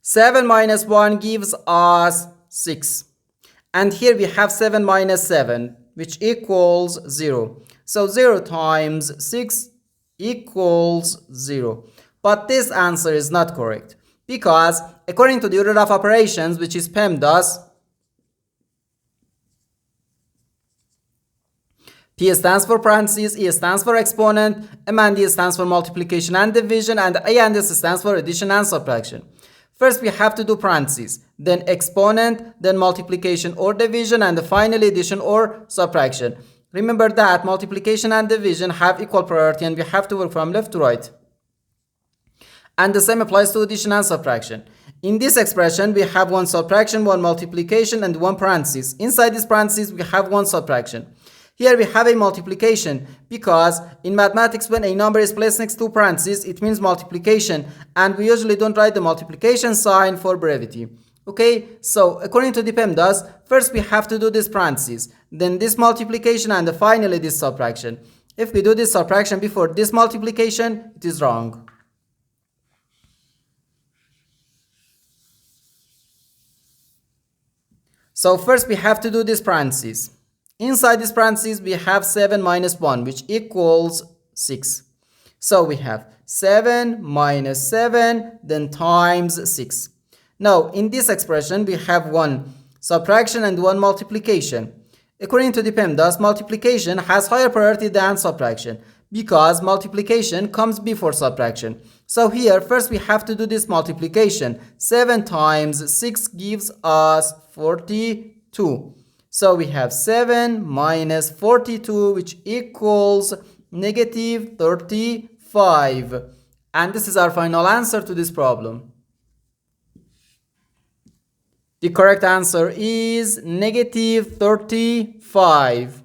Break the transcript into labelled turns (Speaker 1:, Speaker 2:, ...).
Speaker 1: 7 minus 1 gives us 6. And here we have 7 minus 7, which equals 0. So 0 times 6 equals 0. But this answer is not correct, because according to the order of operations, which is PEMDAS, P stands for parentheses, E stands for exponent, M and D stands for multiplication and division, and A and S stands for addition and subtraction. First we have to do parentheses, then exponent, then multiplication or division, and finally addition or subtraction. Remember that multiplication and division have equal priority and we have to work from left to right. And the same applies to addition and subtraction. In this expression, we have one subtraction, one multiplication, and one parenthesis. Inside this parenthesis, we have one subtraction. Here we have a multiplication, because in mathematics when a number is placed next to parentheses, it means multiplication, and we usually don't write the multiplication sign for brevity. Okay, so according to the PEMDAS, first we have to do this parentheses, then this multiplication, and finally this subtraction. If we do this subtraction before this multiplication, it is wrong. So first we have to do this parentheses. Inside this parentheses, we have 7 minus 1, which equals 6. So we have 7 minus 7, then times 6. Now, in this expression, we have one subtraction and one multiplication. According to the PEMDAS, multiplication has higher priority than subtraction, because multiplication comes before subtraction. So here, first we have to do this multiplication. 7 times 6 gives us 42. So we have 7 minus 42, which equals negative 35. And this is our final answer to this problem. The correct answer is negative 35.